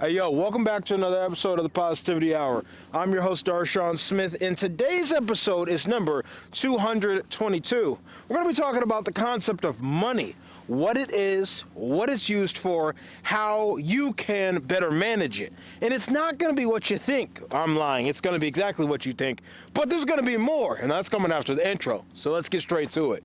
Hey, yo, welcome back to another episode of the Positivity Hour. I'm your host, Darshaun Smith, and today's episode is number 222. We're going to be talking about the concept of money, what it is, what it's used for, how you can better manage it. And it's not going to be what you think. I'm lying. It's going to be exactly what you think, but there's going to be more, and that's coming after the intro. So let's get straight to it.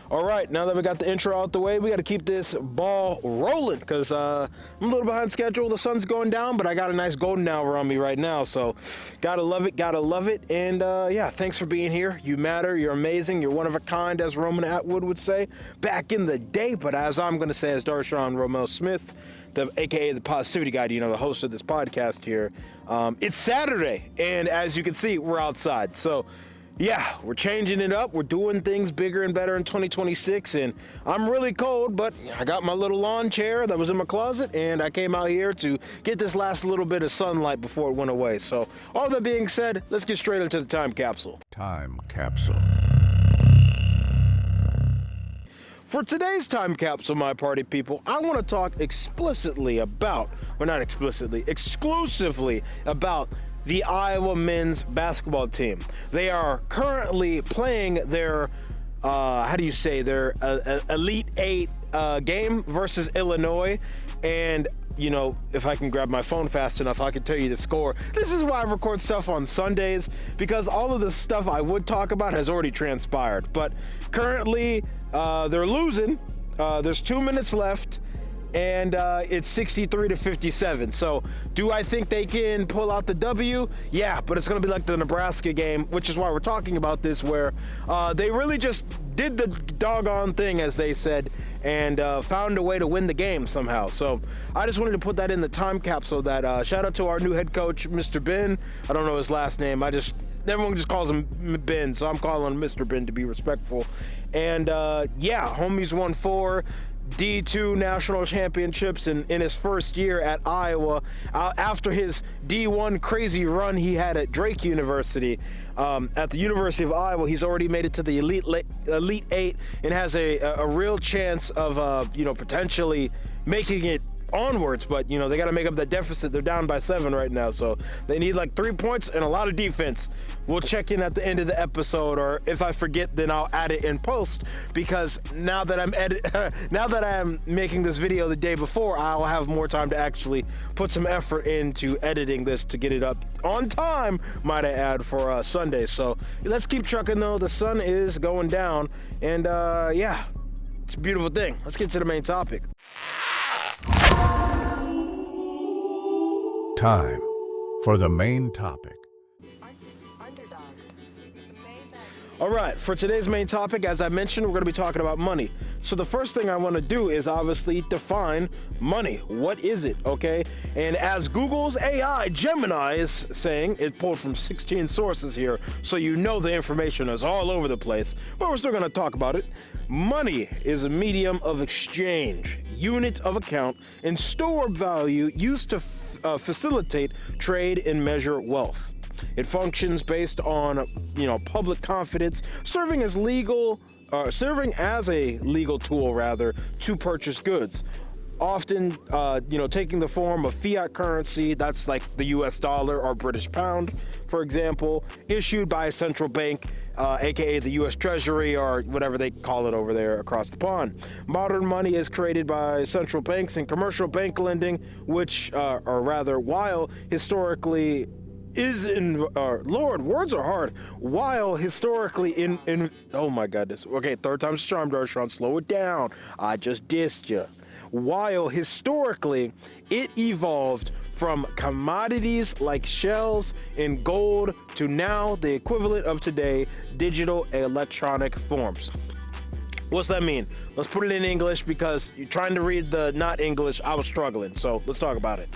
All right, now that we got the intro out the way, we got to keep this ball rolling because I'm a little behind schedule. The sun's going down, but I got a nice golden hour on me right now, so gotta love it. And yeah, thanks for being here. You matter, you're amazing, you're one of a kind, as Roman Atwood would say back in the day. But as I'm going to say, as Darshaun Romel Smith, aka the Positivity God, you know, the host of this podcast here, it's Saturday, and as you can see, we're outside. So yeah, we're changing it up. We're doing things bigger and better in 2026, and I'm really cold, but I got my little lawn chair that was in my closet, and I came out here to get this last little bit of sunlight before it went away. So all that being said, let's get straight into the time capsule. Time capsule. For today's time capsule, my party people, I want to talk exclusively about the Iowa men's basketball team. They are currently playing their, their Elite Eight game versus Illinois. And, you know, if I can grab my phone fast enough, I can tell you the score. This is why I record stuff on Sundays, because all of the stuff I would talk about has already transpired. But currently, they're losing. There's 2 minutes left. And it's 63-57. So do I think they can pull out the W? Yeah, but it's going to be like the Nebraska game, which is why we're talking about this, where they really just did the doggone thing, as they said, and found a way to win the game somehow. So I just wanted to put that in the time capsule. That shout out to our new head coach, Mr. Ben. I don't know his last name. Everyone just calls him Ben, so I'm calling him Mr. Ben to be respectful. And yeah, homies won 4 D2 national championships in his first year at Iowa. After his D1 crazy run he had at Drake University, at the University of Iowa, he's already made it to the Elite Eight and has a real chance of potentially making it onwards. But you know, they got to make up that deficit. They're down by 7 right now, so they need like 3 points and a lot of defense. We'll check in at the end of the episode, or if I forget, then I'll add it in post, because now that I'm making this video the day before, I'll have more time to actually put some effort into editing this to get it up on time, might I add, for Sunday. So let's keep trucking though. The sun is going down, and yeah, it's a beautiful thing. Let's get to the main topic. Time for the main topic. All right, for today's main topic, as I mentioned, we're going to be talking about money. So the first thing I want to do is obviously define money. What is it, okay? And as Google's AI, Gemini, is saying, it pulled from 16 sources here, so you know the information is all over the place, but we're still going to talk about it. Money is a medium of exchange, unit of account, and store of value used to facilitate trade and measure wealth. It functions based on, public confidence, serving as a legal tool to purchase goods. Often, taking the form of fiat currency, that's like the US dollar or British pound, for example, issued by a central bank, aka the US Treasury, or whatever they call it over there across the pond. Modern money is created by central banks and commercial bank lending, which, while historically words are hard. While historically oh my goodness. Okay, third time's a charm, Darshaun, slow it down. I just dissed you. While historically it evolved from commodities like shells and gold to now the equivalent of today, digital electronic forms. What's that mean? Let's put it in English, because you're trying to read the not English. I was struggling, so let's talk about it.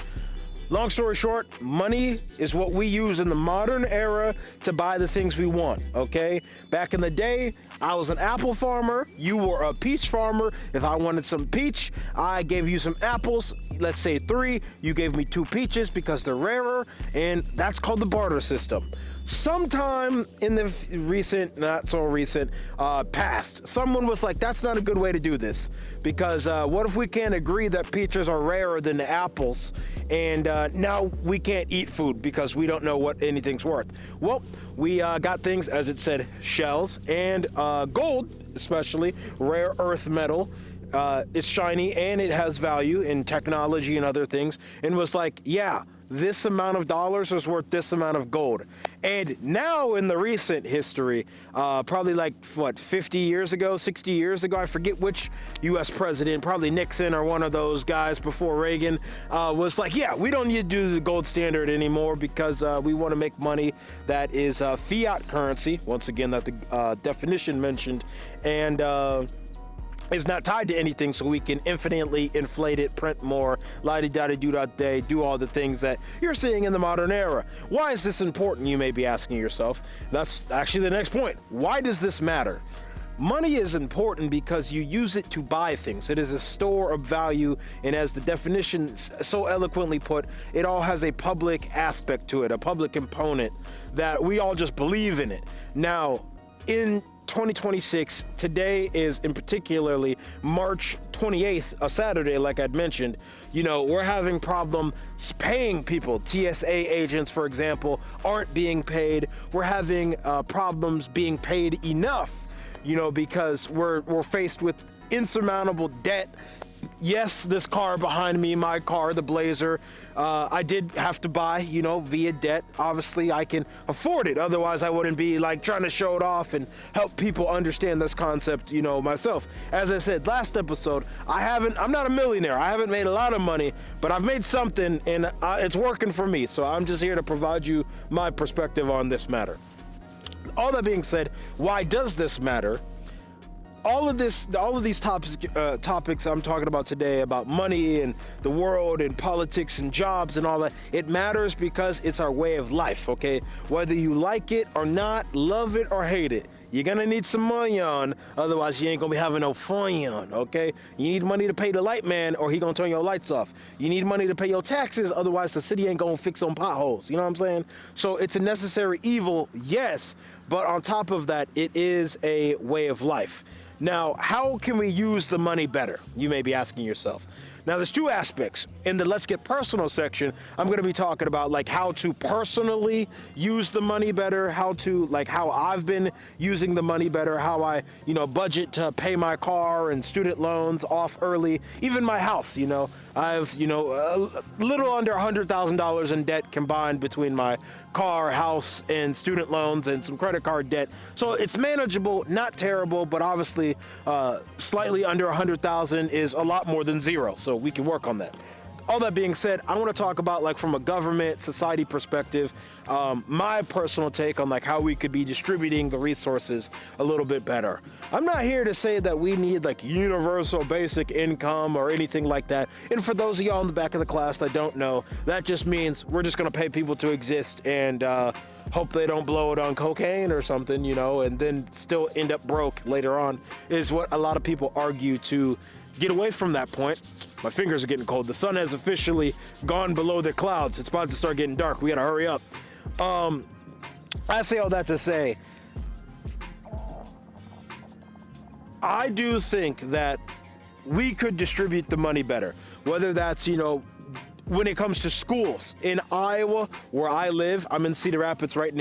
Long story short, money is what we use in the modern era to buy the things we want, okay? Back in the day, I was an apple farmer, you were a peach farmer. If I wanted some peach, I gave you some apples, let's say 3, you gave me 2 peaches because they're rarer, and that's called the barter system. Sometime in the recent, not so recent, past, someone was like, that's not a good way to do this, because what if we can't agree that peaches are rarer than the apples, and now we can't eat food because we don't know what anything's worth? Well, we got things, as it said, shells and gold, especially rare earth metal. It's shiny and it has value in technology and other things, and was like, yeah, this amount of dollars is worth this amount of gold. And now in the recent history, probably like, 50 years ago, 60 years ago, I forget which U.S. president, probably Nixon or one of those guys before Reagan, was like, yeah, we don't need to do the gold standard anymore because we want to make money that is fiat currency, once again, that the definition mentioned, and is not tied to anything, so we can infinitely inflate it, print more, la-di-da-di-do-da-day, do all the things that you're seeing in the modern era. Why is this important, you may be asking yourself? That's actually the next point. Why does this matter? Money is important because you use it to buy things. It is a store of value, and as the definition so eloquently put, it all has a public aspect to it, a public component that we all just believe in it. Now, in 2026, today is in particularly March 28th, a Saturday, like I'd mentioned, we're having problems paying people. TSA agents, for example, aren't being paid. We're having problems being paid enough, because we're faced with insurmountable debt. Yes, this car behind me, my car, the Blazer, I did have to buy, via debt. Obviously, I can afford it. Otherwise, I wouldn't be like trying to show it off and help people understand this concept, myself. As I said last episode, I'm not a millionaire. I haven't made a lot of money, but I've made something, and it's working for me. So I'm just here to provide you my perspective on this matter. All that being said, why does this matter? All of these topics I'm talking about today, about money and the world and politics and jobs and all that, it matters because it's our way of life, okay? Whether you like it or not, love it or hate it, you're gonna need some money on, otherwise you ain't gonna be having no fun on, okay? You need money to pay the light man or he gonna turn your lights off. You need money to pay your taxes, otherwise the city ain't gonna fix on potholes, you know what I'm saying? So it's a necessary evil, yes, but on top of that, it is a way of life. Now, how can we use the money better? You may be asking yourself. Now, there's 2 aspects. In the Let's Get Personal section, I'm going to be talking about like how to personally use the money better, how I've been using the money better, how I, budget to pay my car and student loans off early, even my house, I've, a little under $100,000 in debt combined between my car, house, and student loans and some credit card debt. So it's manageable, not terrible, but obviously slightly under 100,000 is a lot more than 0. So we can work on that. All that being said, I want to talk about like from a government society perspective, my personal take on like how we could be distributing the resources a little bit better. I'm not here to say that we need like universal basic income or anything like that. And for those of y'all in the back of the class that don't know, that just means we're just going to pay people to exist and hope they don't blow it on cocaine or something, and then still end up broke later on, is what a lot of people argue to get away from that point. My fingers are getting cold. The sun has officially gone below the clouds. It's about to start getting dark. We gotta hurry up. I say all that to say, I do think that we could distribute the money better. Whether that's, when it comes to schools. In Iowa, where I live, I'm in Cedar Rapids right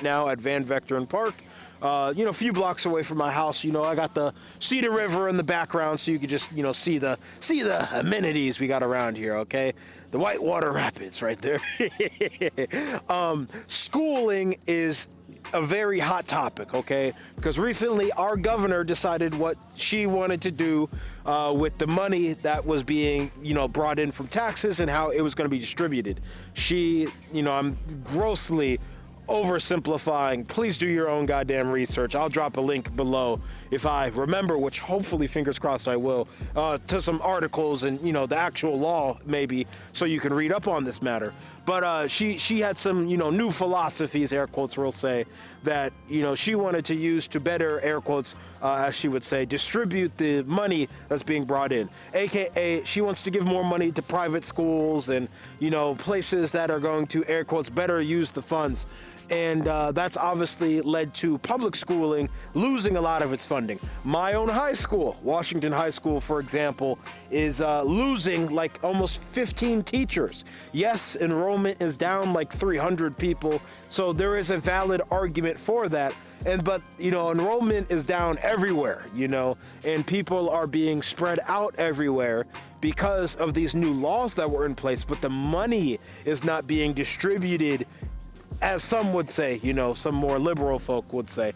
now at Van Vechteren Park. A few blocks away from my house, I got the Cedar River in the background, so you could just, see the amenities we got around here, okay? The Whitewater Rapids right there. Schooling is a very hot topic, okay? Because recently our governor decided what she wanted to do with the money that was being, brought in from taxes and how it was going to be distributed. She, I'm grossly oversimplifying. Please do your own goddamn research. I'll drop a link below if I remember, which hopefully, fingers crossed, I will, to some articles and, the actual law maybe, so you can read up on this matter. But she had some, new philosophies, air quotes we'll say, that, she wanted to use to better, air quotes, as she would say, distribute the money that's being brought in. AKA, she wants to give more money to private schools and, places that are going to, air quotes, better use the funds. And that's obviously led to public schooling losing a lot of its funding. My own high school, Washington High School, for example, is losing like almost 15 teachers. Yes, enrollment is down like 300 people, so there is a valid argument for that. But enrollment is down everywhere, and people are being spread out everywhere because of these new laws that were in place, but the money is not being distributed, as some would say, some more liberal folk would say,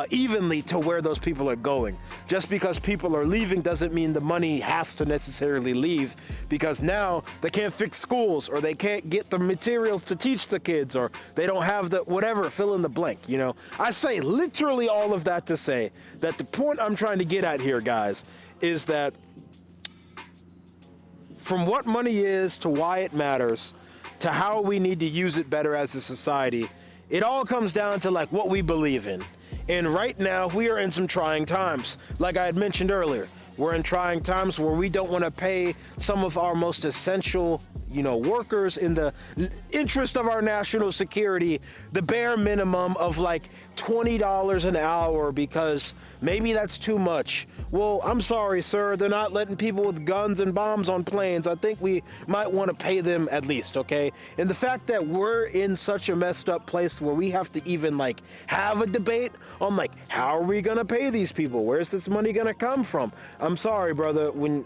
evenly to where those people are going. Just because people are leaving doesn't mean the money has to necessarily leave, because now they can't fix schools, or they can't get the materials to teach the kids, or they don't have the whatever, fill in the blank, I say literally all of that to say that the point I'm trying to get at here, guys, is that from what money is to why it matters, to how we need to use it better as a society, it all comes down to like what we believe in. And right now we are in some trying times. Like I had mentioned earlier, we're in trying times where we don't want to pay some of our most essential, workers in the interest of our national security, the bare minimum of like $20 an hour, because maybe that's too much. Well, I'm sorry, sir. They're not letting people with guns and bombs on planes. I think we might want to pay them at least, okay? And the fact that we're in such a messed up place where we have to even like have a debate on like, how are we going to pay these people? Where's this money going to come from? I'm sorry, brother, and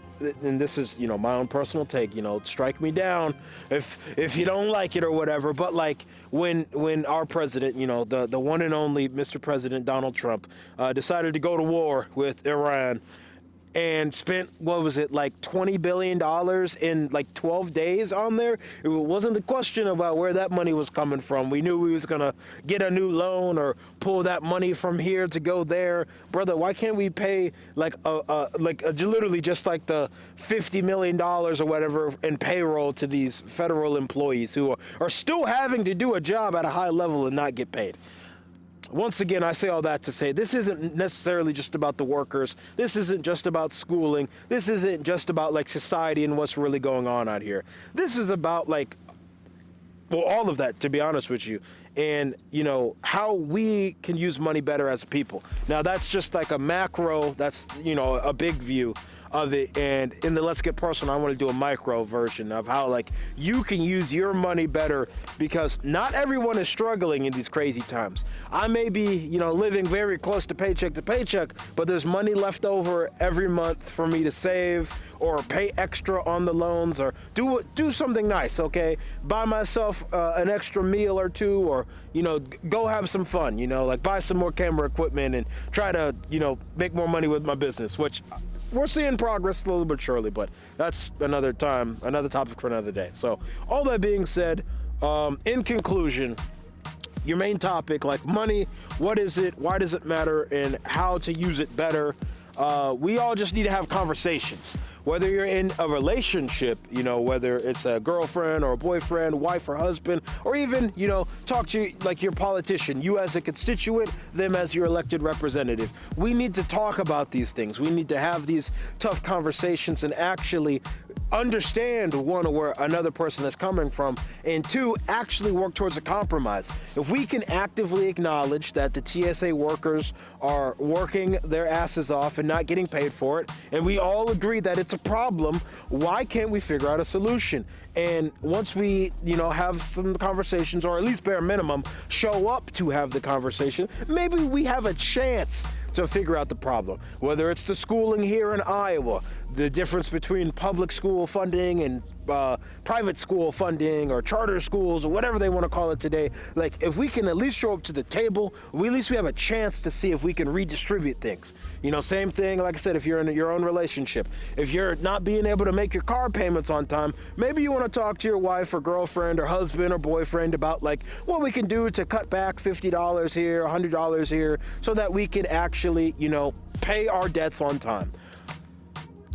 this is, my own personal take, strike me down if you don't like it or whatever, but like when our president, the one and only Mr. President Donald Trump, decided to go to war with Iran and spent, what was it, like $20 billion in like 12 days on there. It wasn't the question about where that money was coming from. We knew we was going to get a new loan or pull that money from here to go there. Brother, why can't we pay literally just like the $50 million or whatever in payroll to these federal employees who are still having to do a job at a high level and not get paid? Once again, I say all that to say this isn't necessarily just about the workers. This isn't just about schooling. This isn't just about like society and what's really going on out here. This is about all of that, to be honest with you. And, how we can use money better as people. Now, that's just like a macro, that's, a big view of it. And in the Let's Get Personal, I want to do a micro version of how like you can use your money better, because not everyone is struggling in these crazy times. I may be, living very close to paycheck, but there's money left over every month for me to save or pay extra on the loans or do something nice, okay? Buy myself an extra meal or two, or, go have some fun, like buy some more camera equipment and try to, make more money with my business, which we're seeing progress slowly but surely, but that's another topic for another day. So all that being said, in conclusion, your main topic, like money, what is it, why does it matter, and how to use it better. We all just need to have conversations. Whether you're in a relationship, whether it's a girlfriend or a boyfriend, wife or husband, or even, talk to like your politician, you as a constituent, them as your elected representative. We need to talk about these things. We need to have these tough conversations and actually understand, one, where another person is coming from, and two, actually work towards a compromise. If we can actively acknowledge that the TSA workers are working their asses off and not getting paid for it, and we all agree that it's a problem, why can't we figure out a solution? And once we, have some conversations, or at least bare minimum, show up to have the conversation, maybe we have a chance to figure out the problem. Whether it's the schooling here in Iowa, the difference between public school funding and private school funding or charter schools or whatever they want to call it today. Like, if we can at least show up to the table, at least we have a chance to see if we can redistribute things. You know, same thing, like I said, if you're in your own relationship. If you're not being able to make your car payments on time, maybe you want to talk to your wife or girlfriend or husband or boyfriend about like what we can do to cut back $50 here, $100 here, so that we can actually, you know, pay our debts on time.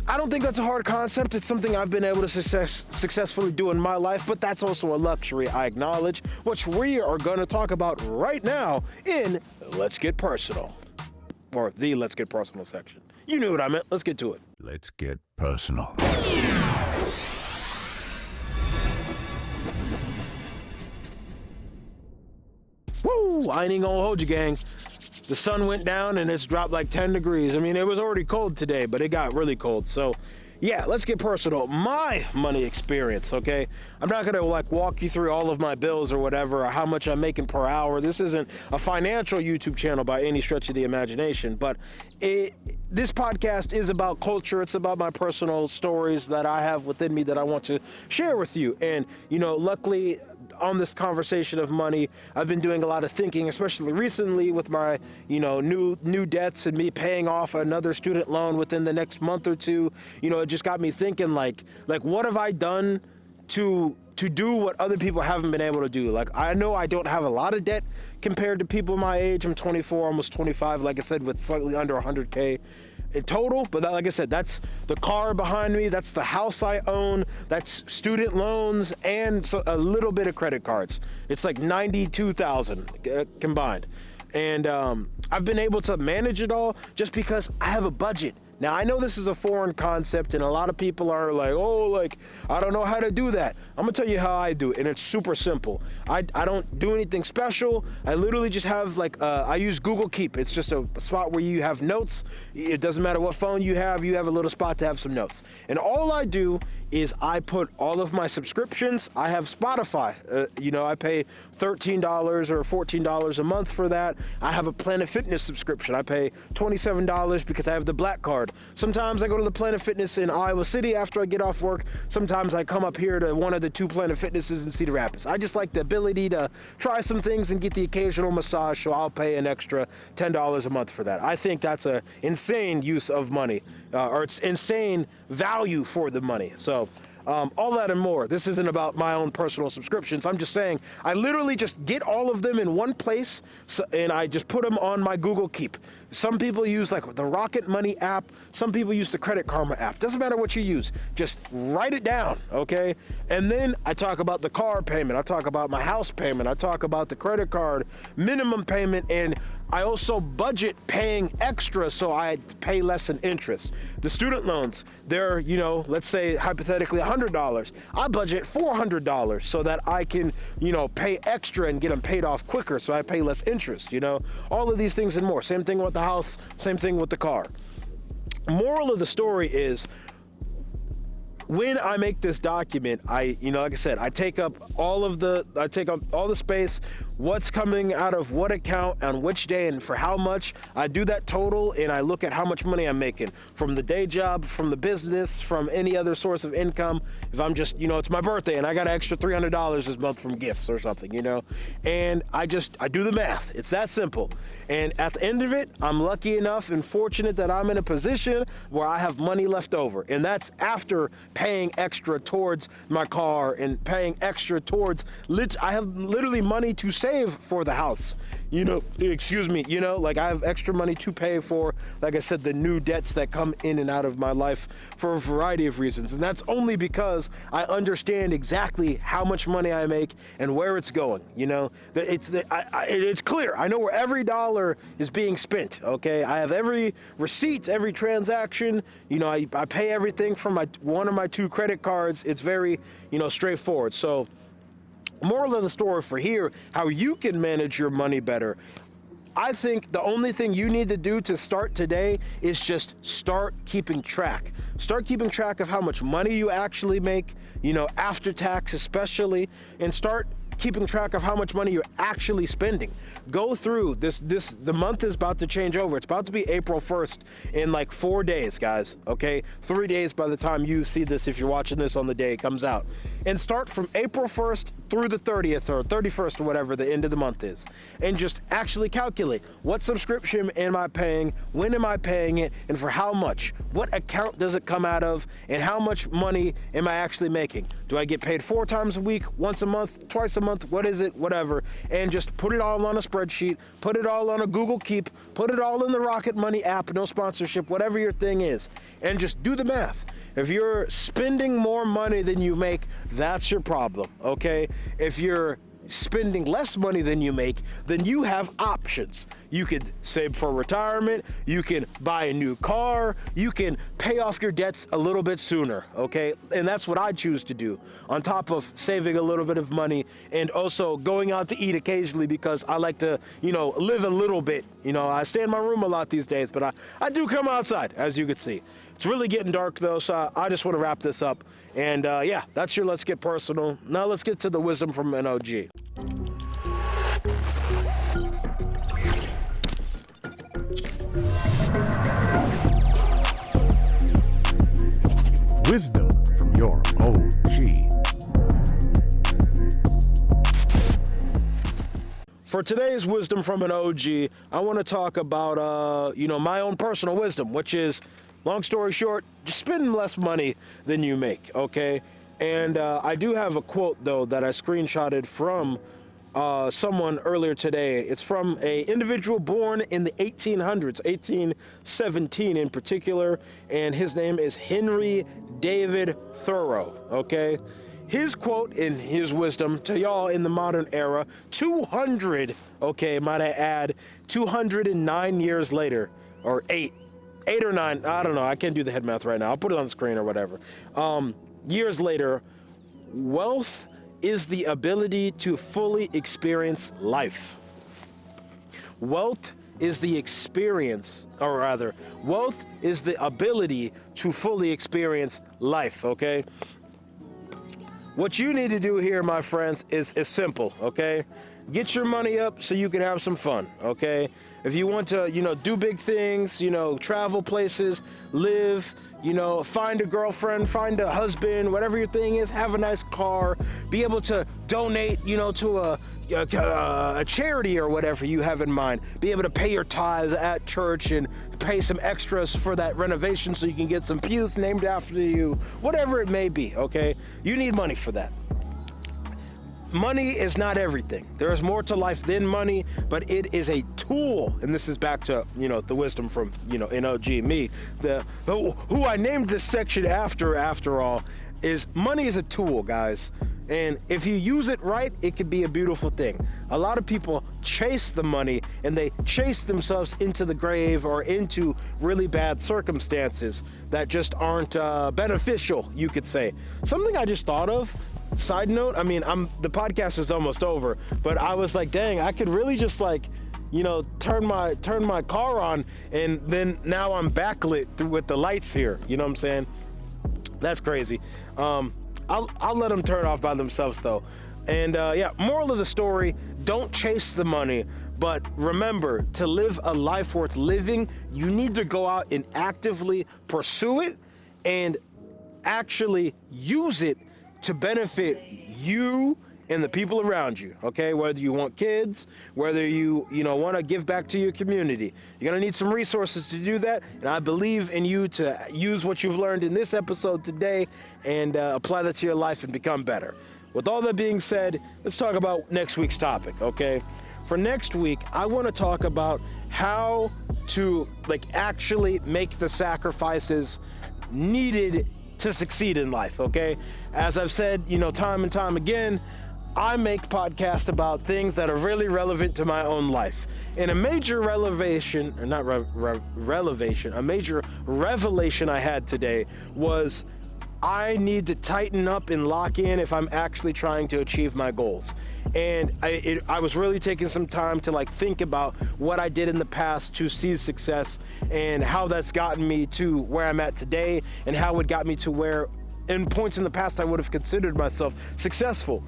I don't think that's a hard concept. It's something I've been able to successfully do in my life, but that's also a luxury I acknowledge, which we are going to talk about right now in Let's Get Personal, or the Let's Get Personal section. You knew what I meant. Let's get to it. Let's get personal. Woo! I ain't gonna hold you, gang. The sun went down and it's dropped like 10 degrees. I mean, it was already cold today, but it got really cold. So, yeah, let's get personal. My money experience, okay? I'm not gonna like walk you through all of my bills or whatever, or how much I'm making per hour. This isn't a financial YouTube channel by any stretch of the imagination, but this podcast is about culture. It's about my personal stories that I have within me that I want to share with you. And, you know, luckily, on this conversation of money, I've been doing a lot of thinking, especially recently with my, you know, new debts and me paying off another student loan within the next month or two. You know, it just got me thinking, like what have I done to do what other people haven't been able to do? Like, I know I don't have a lot of debt compared to people my age. I'm 24, almost 25, like I said, with slightly under 100K in total. But like I said, that's the car behind me, that's the house I own, that's student loans, and a little bit of credit cards. It's like 92,000 combined. And I've been able to manage it all just because I have a budget. Now, I know this is a foreign concept, and a lot of people are like, oh, like, I don't know how to do that. I'm gonna tell you how I do it, and it's super simple. I don't do anything special. I literally just have, like, I use Google Keep. It's just a spot where you have notes. It doesn't matter what phone you have a little spot to have some notes. And all I do is I put all of my subscriptions. I have Spotify. You know, I pay $13 or $14 a month for that. I have a Planet Fitness subscription. I pay $27 because I have the Black Card. Sometimes I go to the Planet Fitness in Iowa City after I get off work. Sometimes I come up here to one of the two Planet Fitnesses in Cedar Rapids. I just like the ability to try some things and get the occasional massage, so I'll pay an extra $10 a month for that. I think that's an insane use of money, or it's insane value for the money. So all that and more. This isn't about my own personal subscriptions. I'm just saying I literally just get all of them in one place, and I just put them on my Google Keep. Some people use like the Rocket Money app. Some people use the Credit Karma app. Doesn't matter what you use. Just write it down, okay? And then I talk about the car payment. I talk about my house payment. I talk about the credit card minimum payment, and I also budget paying extra so I pay less in interest. The student loans, they're, you know, let's say hypothetically $100. I budget $400 so that I can, you know, pay extra and get them paid off quicker so I pay less interest, you know? All of these things and more. Same thing with the house, same thing with the car. Moral of the story is, when I make this document, like I said, I take up all the space, what's coming out of what account on which day and for how much. I do that total, and I look at how much money I'm making from the day job, from the business, from any other source of income. If I'm just, you know, it's my birthday and I got an extra $300 this month from gifts or something, you know, and I do the math. It's that simple. And at the end of it, I'm lucky enough and fortunate that I'm in a position where I have money left over. And that's after paying extra towards my car and paying extra towards, I have literally money to save for the house. You know, like I have extra money to pay for, like I said, the new debts that come in and out of my life for a variety of reasons. And that's only because I understand exactly how much money I make and where it's going. You know, it's clear. I know where every dollar is being spent. Okay, I have every receipt, every transaction. You know, I pay everything from one of my two credit cards. It's very, you know, straightforward. So, moral of the story for here, how you can manage your money better. I think the only thing you need to do to start today is just start keeping track. Start keeping track of how much money you actually make, you know, after tax especially, and start keeping track of how much money you're actually spending. Go through the month is about to change over. It's about to be April 1st in like 4 days, guys, okay? 3 days by the time you see this, if you're watching this on the day it comes out. And start from April 1st through the 30th or 31st or whatever the end of the month is. And just actually calculate, what subscription am I paying, when am I paying it, and for how much? What account does it come out of, and how much money am I actually making? Do I get paid 4 times a week, once a month, twice a month, what is it, whatever, and just put it all on a spreadsheet, put it all on a Google Keep, put it all in the Rocket Money app, no sponsorship, whatever your thing is, and just do the math. If you're spending more money than you make, that's your problem, okay? If you're spending less money than you make, then you have options. You could save for retirement, you can buy a new car, you can pay off your debts a little bit sooner, okay? And that's what I choose to do, on top of saving a little bit of money and also going out to eat occasionally, because I like to, live a little bit. I stay in my room a lot these days, but I do come outside, as you can see. It's really getting dark though, so I just want to wrap this up. And yeah, that's your Let's Get Personal. Now let's get to the wisdom from an OG. Wisdom from your OG. For today's wisdom from an OG, I want to talk about, my own personal wisdom, which is, long story short, just spend less money than you make, okay? And I do have a quote, though, that I screenshotted from someone earlier today. It's from an individual born in the 1800s, 1817 in particular, and his name is Henry David Thoreau, okay? His quote in his wisdom to y'all in the modern era, 200, okay, might I add, 209 years later, or 8 or 9, I don't know, I can't do the head math right now, I'll put it on the screen or whatever. Years later, wealth is the ability to fully experience life. Wealth is the experience, or rather, wealth is the ability to fully experience life, okay? What you need to do here, my friends, is simple, okay? Get your money up so you can have some fun, okay? If you want to, do big things, travel places, live, find a girlfriend, find a husband, whatever your thing is, have a nice car, be able to donate, to a charity or whatever you have in mind, be able to pay your tithes at church and pay some extras for that renovation so you can get some pews named after you, whatever it may be, okay? You need money for that. Money is not everything. There is more to life than money, but it is a tool. And this is back to, the wisdom from, NOG, me. Who I named this section after all, is money is a tool, guys. And if you use it right, it could be a beautiful thing. A lot of people chase the money and they chase themselves into the grave or into really bad circumstances that just aren't beneficial, you could say. Something I just thought of, side note, the podcast is almost over, but I was like, dang, I could really just turn my car on, and then now I'm backlit with the lights here. You know what I'm saying? That's crazy. I'll let them turn off by themselves though. And yeah, moral of the story, don't chase the money, but remember, to live a life worth living, you need to go out and actively pursue it and actually use it to benefit you and the people around you, okay? Whether you want kids, whether you want to give back to your community. You're going to need some resources to do that, and I believe in you to use what you've learned in this episode today and apply that to your life and become better. With all that being said, let's talk about next week's topic, okay? For next week, I want to talk about how to actually make the sacrifices needed to succeed in life, okay? As I've said, time and time again, I make podcasts about things that are really relevant to my own life. And a major revelation, or not revelation, a major revelation I had today was I need to tighten up and lock in if I'm actually trying to achieve my goals. And I was really taking some time to think about what I did in the past to seize success and how that's gotten me to where I'm at today and how it got me to where in points in the past I would have considered myself successful.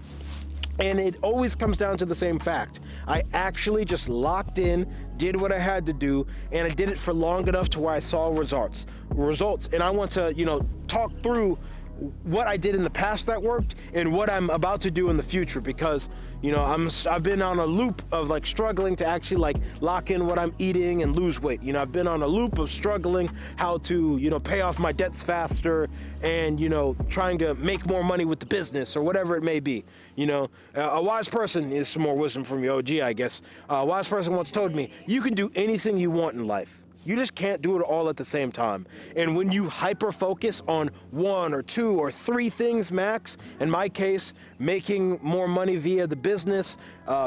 And it always comes down to the same fact. I actually just locked in, did what I had to do, and I did it for long enough to where I saw results. And I want to, talk through what I did in the past that worked and what I'm about to do in the future, because I've been on a loop of like struggling to actually like lock in what I'm eating and lose weight. I've been on a loop of struggling how to pay off my debts faster and trying to make more money with the business or whatever it may be. A wise person is some more wisdom from your OG, I guess. A wise person once told me, you can do anything you want in life. You just can't do it all at the same time. And when you hyper focus on 1 or 2 or 3 things max, in my case, making more money via the business,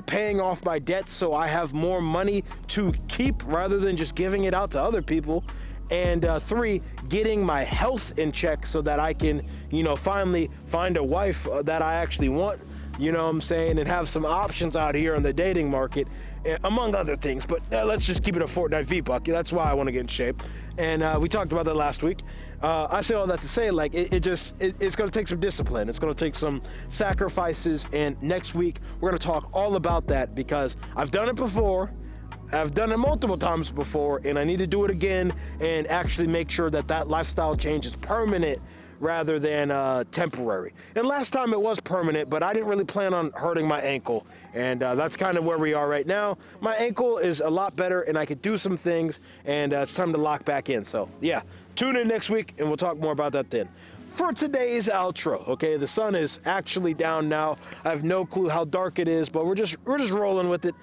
paying off my debts so I have more money to keep rather than just giving it out to other people, and 3, getting my health in check so that I can, finally find a wife that I actually want, and have some options out here in the dating market, among other things. But let's just keep it a Fortnite V-Buck. That's why I want to get in shape. And we talked about that last week. I say all that to say, like, it's going to take some discipline. It's going to take some sacrifices. And next week, we're going to talk all about that, because I've done it before. I've done it multiple times before, and I need to do it again and actually make sure that lifestyle change is permanent rather than temporary. And last time it was permanent, but I didn't really plan on hurting my ankle. And that's kind of where we are right now. My ankle is a lot better and I could do some things, and it's time to lock back in. So yeah, tune in next week and we'll talk more about that then. For today's outro, okay, the sun is actually down now. I have no clue how dark it is, but we're just rolling with it.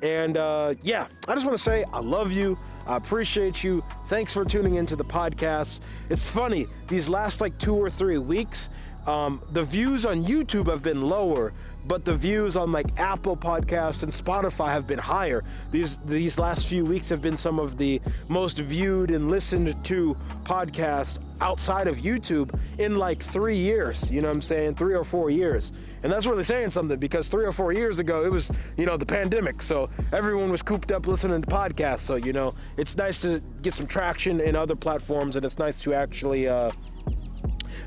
And yeah, I just want to say I love you. I appreciate you. Thanks for tuning into the podcast. It's funny, these last like 2 or 3 weeks, the views on YouTube have been lower, but the views on like Apple Podcast and Spotify have been higher. These last few weeks have been some of the most viewed and listened to podcasts outside of YouTube in like 3 years, 3 or 4 years. And that's really saying something, because 3 or 4 years ago, it was, the pandemic. So everyone was cooped up listening to podcasts. So, it's nice to get some traction in other platforms, and it's nice to actually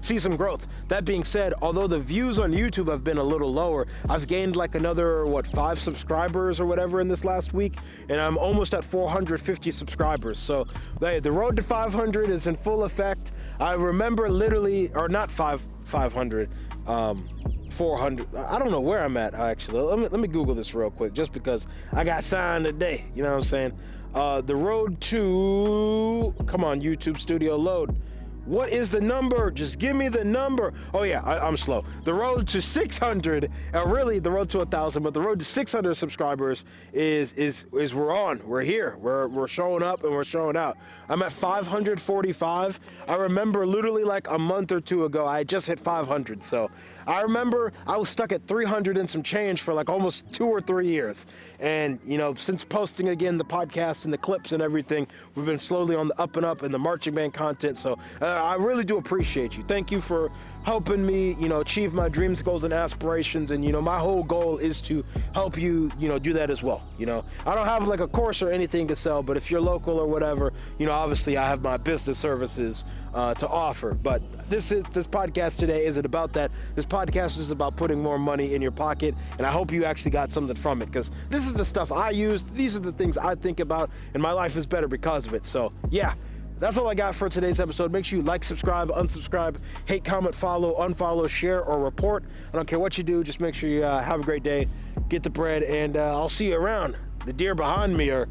see some growth. That being said, although the views on YouTube have been a little lower, I've gained like another, 5 subscribers or whatever in this last week, and I'm almost at 450 subscribers. So the road to 500 is in full effect. I remember literally, or not 500, 400. I don't know where I'm at, actually. Let me Google this real quick, just because I got signed today. You know what I'm saying? The road to, come on, YouTube Studio, load. What is the number? Just give me the number. Oh yeah, I'm slow. The road to 600, really the road to 1,000, but the road to 600 subscribers is we're on. We're here. We're showing up and we're showing out. I'm at 545. I remember literally like a month or 2 ago, I just hit 500. So I remember I was stuck at 300 and some change for like almost 2 or 3 years. And since posting again the podcast and the clips and everything, we've been slowly on the up and up in the marching band content. So I really do appreciate you. Thank you for helping me, achieve my dreams, goals, and aspirations. And, my whole goal is to help you, do that as well. I don't have like a course or anything to sell, but if you're local or whatever, obviously I have my business services to offer. But this podcast today isn't about that. This podcast is about putting more money in your pocket, and I hope you actually got something from it, because this is the stuff I use. These are the things I think about, and my life is better because of it. So yeah. That's all I got for today's episode. Make sure you like, subscribe, unsubscribe, hate, comment, follow, unfollow, share, or report. I don't care what you do. Just make sure you have a great day, get the bread, and I'll see you around. The deer behind me are,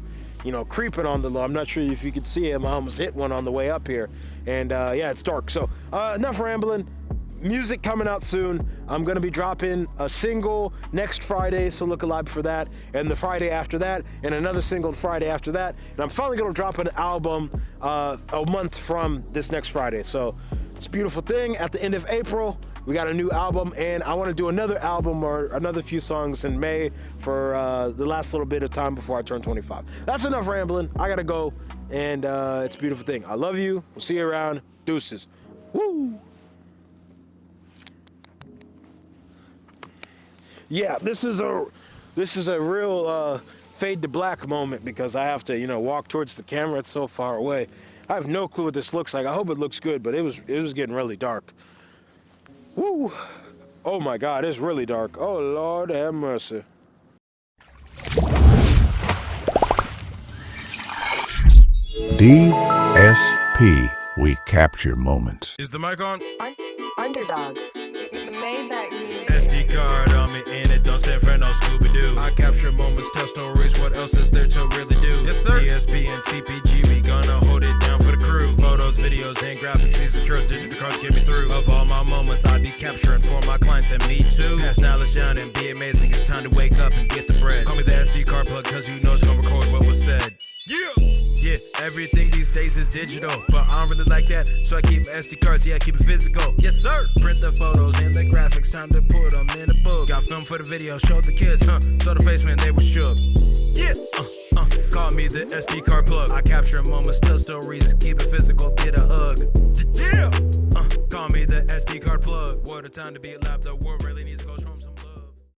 creeping on the low. I'm not sure if you can see him. I almost hit one on the way up here. And yeah, it's dark. So enough rambling. Music coming out soon. I'm going to be dropping a single next Friday, so look alive for that. And the Friday after that, and another single Friday after that. And I'm finally going to drop an album a month from this next Friday. So it's a beautiful thing. At the end of April, we got a new album, and I want to do another album or another few songs in May for the last little bit of time before I turn 25. That's enough rambling. I got to go, and it's a beautiful thing. I love you. We'll see you around. Deuces. Woo! Yeah, this is a real fade to black moment, because I have to, walk towards the camera. It's so far away. I have no clue what this looks like. I hope it looks good, but it was getting really dark. Woo! Oh my God, it's really dark. Oh Lord, have mercy. DSP. We capture moments. Is the mic on? Underdogs. Maybach music. SD card on me in it, don't stand for no Scooby-Doo. I capture moments, tell stories, what else is there to really do? Yes, sir. DSP and TPG, we gonna hold it down for the crew. Photos, videos, and graphics, these secure digital cards get me through. Of all my moments, I be capturing for my clients and me too. Pass knowledge down and be amazing, it's time to wake up and get the bread. Call me the SD card plug, cause you know it's gonna record what was said. Yeah, everything these days is digital, but I don't really like that, so I keep SD cards, yeah, I keep it physical. Yes, sir. Print the photos and the graphics, time to put them in a book. Got film for the video, showed the kids, saw the face when they were shook. Yeah, call me the SD card plug. I capture moments, tell stories, keep it physical, get a hug. Yeah, call me the SD card plug. What a time to be alive, the world really needs